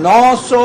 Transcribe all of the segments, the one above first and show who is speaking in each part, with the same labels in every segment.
Speaker 1: 900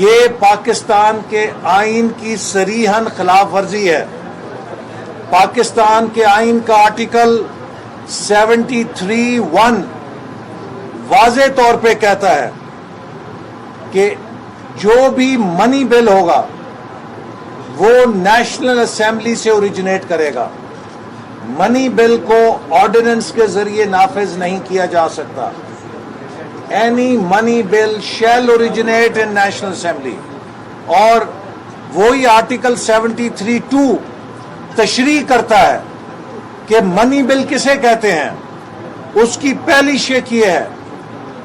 Speaker 1: یہ پاکستان کے آئین کی صریحاً خلاف ورزی ہے۔ پاکستان کے آئین کا آرٹیکل 73(1) واضح طور پہ کہتا ہے کہ جو بھی منی بل ہوگا وہ نیشنل اسمبلی سے اوریجنیٹ کرے گا۔ منی بل کو آرڈیننس کے ذریعے نافذ نہیں کیا جا سکتا۔ اینی منی بل شیل اوریجنیٹ ان نیشنل اسمبلی، اور وہی آرٹیکل 73(2) تشریح کرتا ہے کہ منی بل کسے کہتے ہیں۔ اس کی پہلی شق یہ ہے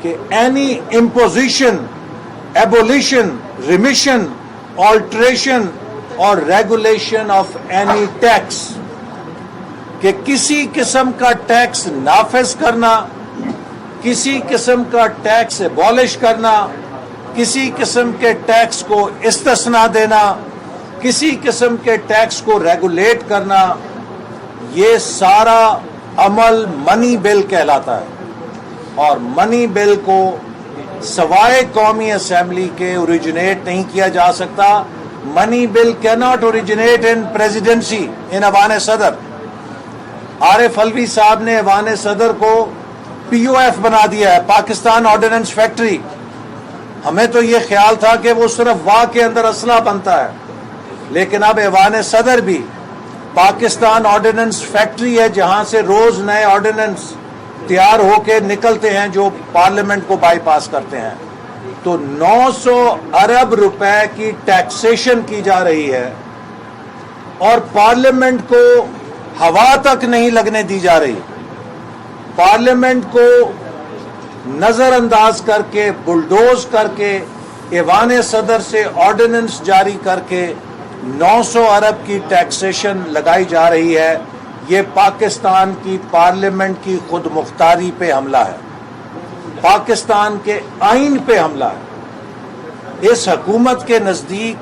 Speaker 1: کہ اینی امپوزیشن، ایبولیشن، ریمیشن، آلٹریشن اور ریگولیشن آف اینی ٹیکس، کہ کسی قسم کا ٹیکس نافذ کرنا، کسی قسم کا ٹیکس ایبولش کرنا، کسی قسم کے ٹیکس کو استثناء دینا، کسی قسم کے ٹیکس کو ریگولیٹ کرنا، یہ سارا عمل منی بل کہلاتا ہے۔ اور منی بل کو سوائے قومی اسمبلی کے اوریجنیٹ نہیں کیا جا سکتا۔ منی بل کی ناٹ اوریجنیٹ ان پریزیڈنسی، ان ایوان صدر۔ عارف علوی صاحب نے ایوان صدر کو پی او ایف بنا دیا ہے، پاکستان آرڈیننس فیکٹری۔ ہمیں تو یہ خیال تھا کہ وہ صرف واہ کے اندر اسلحہ بنتا ہے، لیکن اب ایوان صدر بھی پاکستان آرڈیننس فیکٹری ہے، جہاں سے روز نئے آرڈیننس تیار ہو کے نکلتے ہیں جو پارلیمنٹ کو بائی پاس کرتے ہیں۔ تو 900 ارب روپے کی ٹیکسیشن کی جا رہی ہے اور پارلیمنٹ کو ہوا تک نہیں لگنے دی جا رہی۔ پارلیمنٹ کو نظر انداز کر کے، بلڈوز کر کے، ایوان صدر سے آرڈیننس جاری کر کے 900 ارب کی ٹیکسیشن لگائی جا رہی ہے۔ یہ پاکستان کی پارلیمنٹ کی خود مختاری پہ حملہ ہے، پاکستان کے آئین پہ حملہ ہے۔ اس حکومت کے نزدیک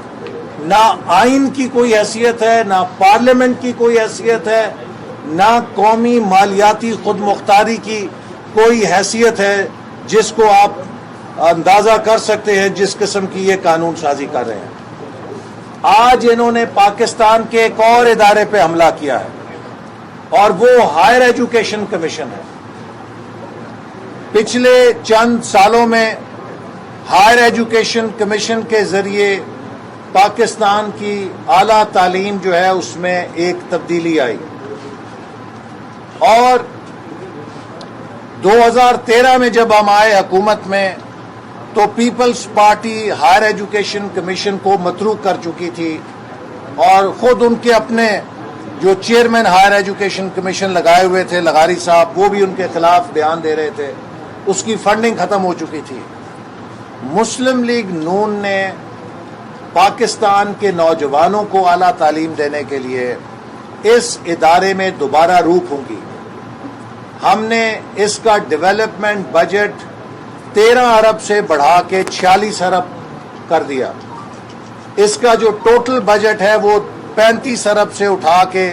Speaker 1: نہ آئین کی کوئی حیثیت ہے، نہ پارلیمنٹ کی کوئی حیثیت ہے، نہ قومی مالیاتی خود مختاری کی کوئی حیثیت ہے جس کو آپ اندازہ کر سکتے ہیں جس قسم کی یہ قانون سازی کر رہے ہیں۔ آج انہوں نے پاکستان کے ایک اور ادارے پہ حملہ کیا ہے، اور وہ ہائر ایجوکیشن کمیشن ہے۔ پچھلے چند سالوں میں ہائر ایجوکیشن کمیشن کے ذریعے پاکستان کی اعلیٰ تعلیم جو ہے اس میں ایک تبدیلی آئی، اور 2013 میں جب ہم آئے حکومت میں تو Peoples Party higher education commission کو متروک کر چکی تھی، اور خود ان کے اپنے جو چیئرمین ہائر ایجوکیشن کمیشن لگائے ہوئے تھے لغاری صاحب، وہ بھی ان کے خلاف بیان دے رہے تھے۔ اس کی فنڈنگ ختم ہو چکی تھی۔ مسلم لیگ نون نے پاکستان کے نوجوانوں کو اعلیٰ تعلیم دینے کے لیے اس ادارے میں دوبارہ روح پھونکی۔ ہم نے اس کا ڈیولپمنٹ بجٹ 13 ارب سے بڑھا کے 46 ارب کر دیا۔ اس کا جو ٹوٹل بجٹ ہے وہ 35 ارب سے اٹھا کے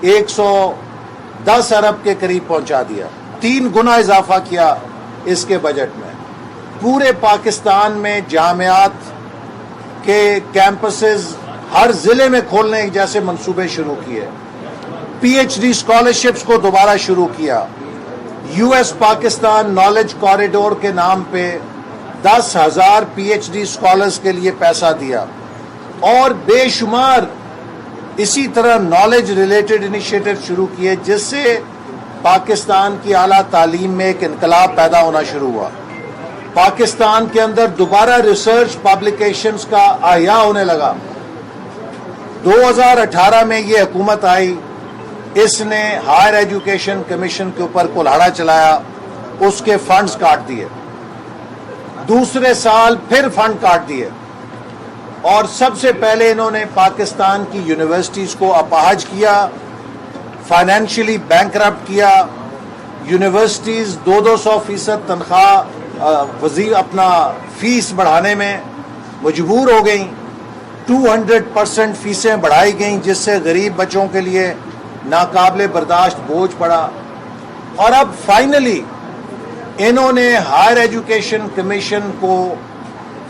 Speaker 1: 110 ارب کے قریب پہنچا دیا۔ 3 گنا اضافہ کیا اس کے بجٹ میں۔ پورے پاکستان میں جامعات کے کیمپسز ہر ضلع میں کھولنے جیسے منصوبے شروع کیے۔ پی ایچ ڈی اسکالرشپس کو دوبارہ شروع کیا۔ U S Pakistan knowledge corridor کے نام پہ 10,000 پی ایچ ڈی اسکالرز کے لیے پیسہ دیا، اور بے شمار اسی طرح نالج ریلیٹڈ انیشیٹو شروع کیے، جس سے پاکستان کی اعلیٰ تعلیم میں ایک انقلاب پیدا ہونا شروع ہوا۔ پاکستان کے اندر دوبارہ ریسرچ پبلیکیشنز کا احیاء ہونے لگا۔ 2018 میں یہ حکومت آئی، اس نے ہائر ایجوکیشن کمیشن کے اوپر کلہاڑا چلایا، اس کے فنڈز کاٹ دیے۔ دوسرے سال پھر فنڈ کاٹ دیے، اور سب سے پہلے انہوں نے پاکستان کی یونیورسٹیز کو اپاہج کیا، فائنینشلی بینکرپٹ کیا۔ یونیورسٹیز 200% تنخواہ وزیر اپنا فیس بڑھانے میں مجبور ہو گئیں، 200% فیسیں بڑھائی گئیں، جس سے غریب بچوں کے لیے ناقابل برداشت بوجھ پڑا۔ اور اب فائنلی انہوں نے ہائر ایجوکیشن کمیشن کو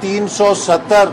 Speaker 1: 370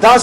Speaker 1: 10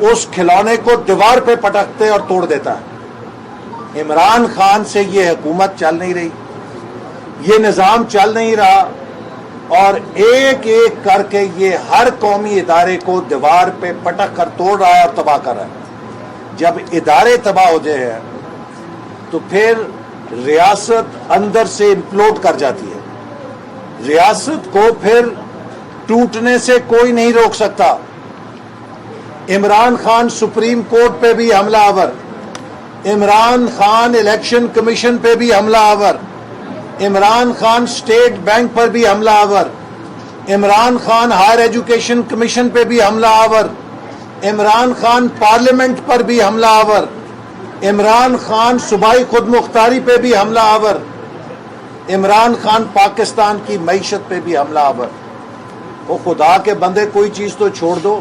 Speaker 1: اس کھلونے کو دیوار پہ پٹکتے اور توڑ دیتا ہے۔ عمران خان سے یہ حکومت چل نہیں رہی، یہ نظام چل نہیں رہا، اور ایک ایک کر کے یہ ہر قومی ادارے کو دیوار پہ پٹک کر توڑ رہا ہے اور تباہ کر رہا ہے۔ جب ادارے تباہ ہو جائے ہیں تو پھر ریاست اندر سے امپلوڈ کر جاتی ہے۔ ریاست کو پھر ٹوٹنے سے کوئی نہیں روک سکتا۔ عمران خان سپریم کورٹ پہ بھی حملہ آور، عمران خان الیکشن کمیشن پہ بھی حملہ آور، عمران خان اسٹیٹ بینک پر بھی حملہ آور، Imran Khan higher education commission پہ بھی حملہ آور، عمران خان پارلیمنٹ پر بھی حملہ آور، عمران خان صوبائی خود مختاری پہ بھی حملہ آور، عمران خان پاکستان کی معیشت پہ بھی حملہ آور۔ وہ خدا کے بندے کوئی چیز تو چھوڑ دو،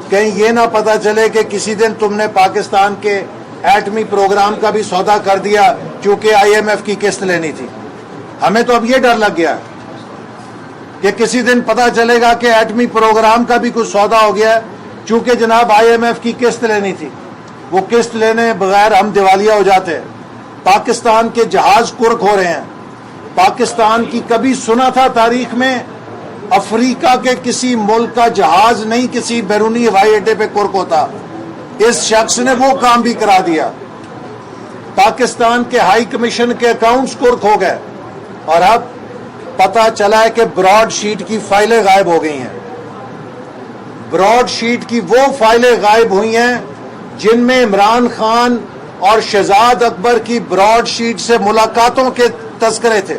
Speaker 1: کہیں یہ نہ پتا چلے کہ کسی دن تم نے پاکستان کے ایٹمی پروگرام کا بھی سودا کر دیا چونکہ IMF کی قسط لینی تھی۔ ہمیں تو اب یہ ڈر لگ گیا کہ کسی دن پتا چلے گا کہ ایٹمی پروگرام کا بھی کچھ سودا ہو گیا ہے چونکہ جناب IMF کی قسط لینی تھی۔ وہ قسط لینے بغیر ہم دیوالیہ ہو جاتے ہیں۔ پاکستان کے جہاز کرک ہو رہے ہیں۔ پاکستان کی کبھی سنا تھا تاریخ میں افریقہ کے کسی ملک کا جہاز نہیں کسی بیرونی ہوائی اڈے پہ کرک ہوتا؟ اس شخص نے وہ کام بھی کرا دیا۔ پاکستان کے ہائی کمیشن کے اکاؤنٹس کرک ہو گئے، اور اب پتا چلا ہے کہ براڈ شیٹ کی فائلیں غائب ہو گئی ہیں۔ براڈ شیٹ کی وہ فائلیں غائب ہوئی ہیں جن میں عمران خان اور شہزاد اکبر کی براڈ شیٹ سے ملاقاتوں کے تذکرے تھے۔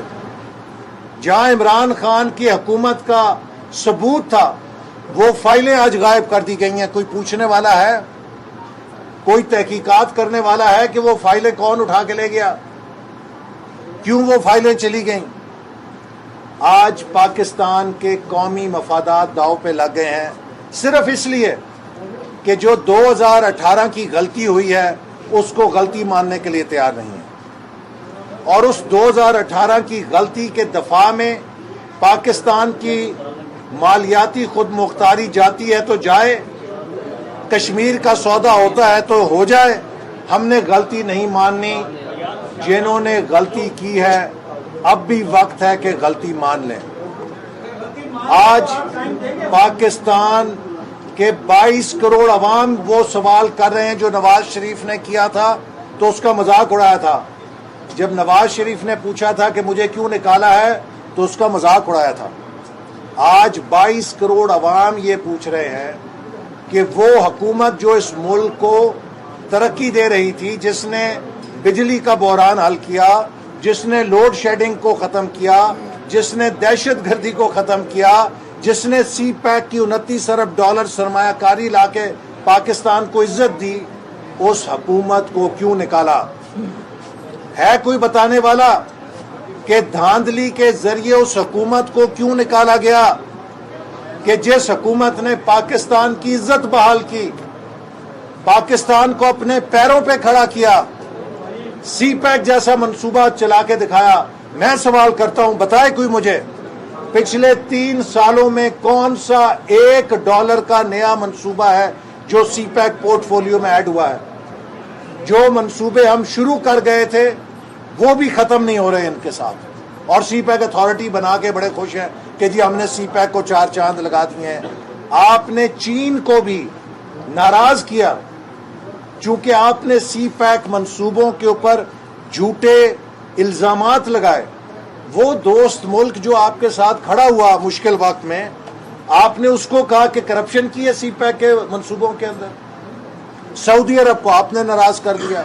Speaker 1: جہاں عمران خان کی حکومت کا ثبوت تھا وہ فائلیں آج غائب کر دی گئی ہیں۔ کوئی پوچھنے والا ہے؟ کوئی تحقیقات کرنے والا ہے کہ وہ فائلیں کون اٹھا کے لے گیا؟ کیوں وہ فائلیں چلی گئیں؟ آج پاکستان کے قومی مفادات داؤ پہ لگ گئے ہیں صرف اس لیے کہ جو 2018 کی غلطی ہوئی ہے اس کو غلطی ماننے کے لیے تیار نہیں ہے، اور اس 2018 کی غلطی کے دفاع میں پاکستان کی مالیاتی خود مختاری جاتی ہے تو جائے، کشمیر کا سودا ہوتا ہے تو ہو جائے۔ ہم نے غلطی نہیں ماننی۔ جنہوں نے غلطی کی ہے اب بھی وقت ہے کہ غلطی مان لیں۔ آج پاکستان کے 22 کروڑ عوام وہ سوال کر رہے ہیں جو نواز شریف نے کیا تھا تو اس کا مذاق اڑایا تھا۔ جب نواز شریف نے پوچھا تھا کہ مجھے کیوں نکالا ہے تو اس کا مذاق اڑایا تھا۔ آج 22 کروڑ عوام یہ پوچھ رہے ہیں کہ وہ حکومت جو اس ملک کو ترقی دے رہی تھی، جس نے بجلی کا بحران حل کیا، جس نے لوڈ شیڈنگ کو ختم کیا، جس نے دہشت گردی کو ختم کیا، جس نے سی پیک کی 29 ارب ڈالر سرمایہ کاری لا کے پاکستان کو عزت دی، اس حکومت کو کیوں نکالا؟ ہے کوئی بتانے والا کہ دھاندلی کے ذریعے اس حکومت کو کیوں نکالا گیا کہ جس حکومت نے پاکستان کی عزت بحال کی، پاکستان کو اپنے پیروں پہ کھڑا کیا، سی پیک جیسا منصوبہ چلا کے دکھایا؟ میں سوال کرتا ہوں، بتائے کوئی مجھے پچھلے 3 سالوں میں کون سا $1 کا نیا منصوبہ ہے جو سی پیک پورٹ فولیو میں ایڈ ہوا ہے؟ جو منصوبے ہم شروع کر گئے تھے وہ بھی ختم نہیں ہو رہے ان کے ساتھ، اور سی پیک اتھارٹی بنا کے بڑے خوش ہیں کہ جی ہم نے سی پیک کو 4 چاند لگا دیے ہیں۔ آپ نے چین کو بھی ناراض کیا چونکہ آپ نے سی پیک منصوبوں کے اوپر جھوٹے الزامات لگائے۔ وہ دوست ملک جو آپ کے ساتھ کھڑا ہوا مشکل وقت میں، آپ نے اس کو کہا کہ کرپشن کی ہے سی پیک کے منصوبوں کے اندر۔ سعودی عرب کو آپ نے ناراض کر دیا۔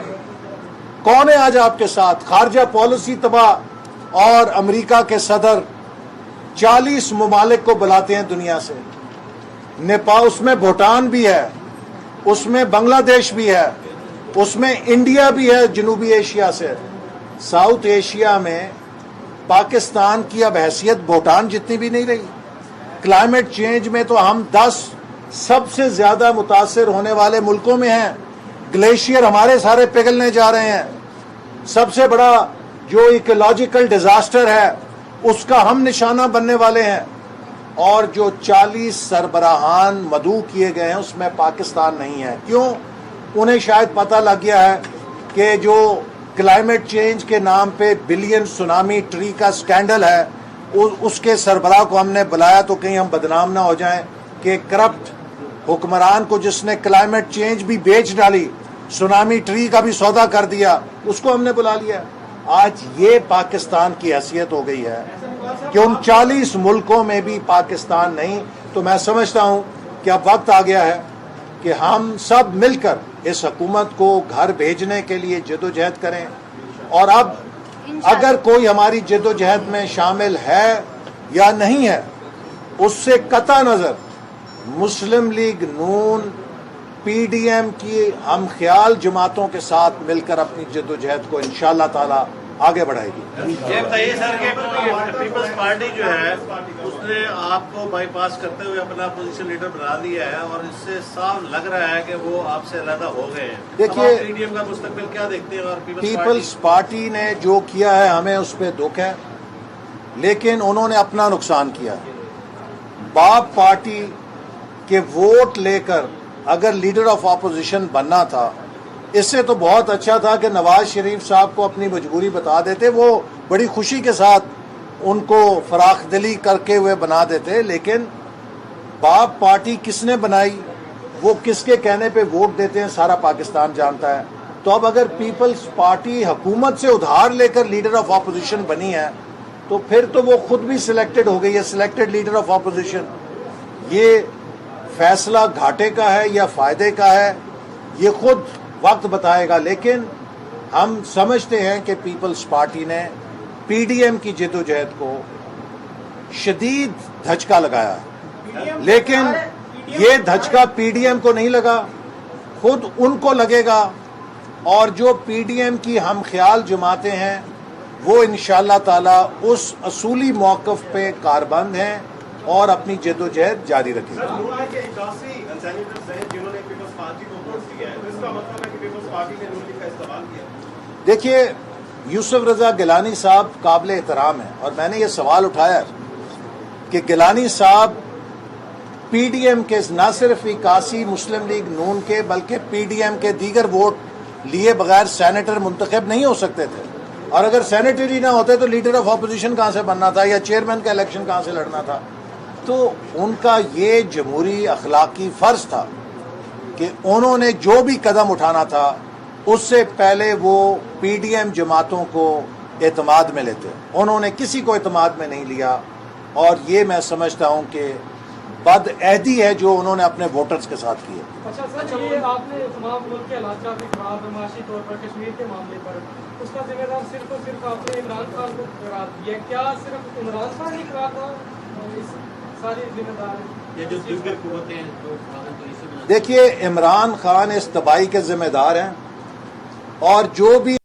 Speaker 1: کون ہے آج آپ کے ساتھ؟ خارجہ پالیسی تباہ، اور امریکہ کے صدر 40 ممالک کو بلاتے ہیں دنیا سے۔ نیپال، اس میں بھوٹان بھی ہے، اس میں بنگلہ دیش بھی ہے، اس میں انڈیا بھی ہے جنوبی ایشیا سے۔ ساؤتھ ایشیا میں پاکستان کی اب حیثیت بھوٹان جتنی بھی نہیں رہی۔ کلائمیٹ چینج میں تو ہم 10 سب سے زیادہ متاثر ہونے والے ملکوں میں ہیں۔ گلیشیئر ہمارے سارے پگھلنے جا رہے ہیں۔ سب سے بڑا جو ایکولوجیکل ڈیزاسٹر ہے اس کا ہم نشانہ بننے والے ہیں۔ اور جو 40 سربراہان مدعو کیے گئے ہیں اس میں پاکستان نہیں ہے. کیوں؟ انہیں شاید پتہ لگ گیا ہے کہ جو کلائمیٹ چینج کے نام پہ بلین سونامی ٹری کا سکینڈل ہے اس کے سربراہ کو ہم نے بلایا تو کہیں ہم بدنام نہ ہو جائیں کہ کرپٹ حکمران کو جس نے کلائمیٹ چینج بھی بیچ ڈالی, سونامی ٹری کا بھی سودا کر دیا, اس کو ہم نے بلا لیا. آج یہ پاکستان کی حیثیت ہو گئی ہے کہ ان 40 ملکوں میں بھی پاکستان نہیں. تو میں سمجھتا ہوں کہ اب وقت آ گیا ہے کہ ہم سب مل کر اس حکومت کو گھر بھیجنے کے لیے جدوجہد کریں. اور اب اگر کوئی ہماری جدوجہد میں شامل ہے یا نہیں ہے, اس سے قطع نظر مسلم لیگ نون پی ڈی ایم کی ہم خیال جماعتوں کے ساتھ مل کر اپنی جدوجہد کو انشاءاللہ تعالی آگے بڑھائے گی.
Speaker 2: یہ بتائیے سر کہ پیپلز پارٹی جو ہے اس نے آپ کو بائی پاس کرتے ہوئے اپنا اپوزیشن لیڈر بنا دیا ہے اور اس سے صاف لگ رہا ہے کہ وہ آپ سے علیحدہ ہو گئے ہیں.
Speaker 1: دیکھیے
Speaker 2: پی ڈی ایم کا مستقبل کیا دیکھتے ہیں؟ اور
Speaker 1: پیپلز پارٹی نے جو کیا ہے ہمیں اس پہ دکھ ہے, لیکن انہوں نے اپنا نقصان کیا. باپ پارٹی کے ووٹ لے کر اگر لیڈر آف اپوزیشن بننا تھا, اس سے تو بہت اچھا تھا کہ نواز شریف صاحب کو اپنی مجبوری بتا دیتے, وہ بڑی خوشی کے ساتھ ان کو فراخ دلی کر کے ہوئے بنا دیتے. لیکن باپ پارٹی کس نے بنائی, وہ کس کے کہنے پہ ووٹ دیتے ہیں, سارا پاکستان جانتا ہے. تو اب اگر پیپلز پارٹی حکومت سے ادھار لے کر لیڈر آف اپوزیشن بنی ہے تو پھر تو وہ خود بھی سلیکٹڈ ہو گئی ہے, سلیکٹڈ لیڈر آف اپوزیشن. یہ فیصلہ گھاٹے کا ہے یا فائدے کا ہے یہ خود وقت بتائے گا. لیکن ہم سمجھتے ہیں کہ پیپلز پارٹی نے پی ڈی ایم کی جدوجہد کو شدید دھچکا لگایا ہے, لیکن یہ دھچکا پی ڈی ایم کو نہیں لگا, خود ان کو لگے گا. اور جو پی ڈی ایم کی ہم خیال جماعتیں ہیں وہ انشاءاللہ تعالی اس اصولی موقف پہ کاربند ہیں اور اپنی جدوجہد جاری رکھیں گے. دیکھیے یوسف رضا گیلانی صاحب قابل احترام ہیں, اور میں نے یہ سوال اٹھایا کہ گیلانی صاحب پی ڈی ایم کے نہ صرف 81 مسلم لیگ نون کے بلکہ پی ڈی ایم کے دیگر ووٹ لیے بغیر سینیٹر منتخب نہیں ہو سکتے تھے, اور اگر سینیٹر ہی نہ ہوتے تو لیڈر آف اپوزیشن کہاں سے بننا تھا یا چیئرمین کا الیکشن کہاں سے لڑنا تھا. تو ان کا یہ جمہوری اخلاقی فرض تھا کہ انہوں نے جو بھی قدم اٹھانا تھا اس سے پہلے وہ پی ڈی ایم جماعتوں کو اعتماد میں لیتے. انہوں نے کسی کو اعتماد میں نہیں لیا, اور یہ میں سمجھتا ہوں کہ بد عہدی ہے جو انہوں نے اپنے ووٹرز کے ساتھ کی ہے.
Speaker 3: اچھا سر, یہ آپ نے تمام ملک کے حالات بھی خراب معاشی طور پر کشمیر کے معاملے پر اس کا ذمہ دار صرف اور صرف آپ نے عمران خان کو قرار دیا. کیا صرف عمران خان ہی قرار تھا اس ساری ذمہ دار؟
Speaker 2: یہ جو دیگر قوتیں ہیں جو
Speaker 1: دیکھیے عمران خان اس تباہی کے ذمہ دار ہیں, اور جو بھی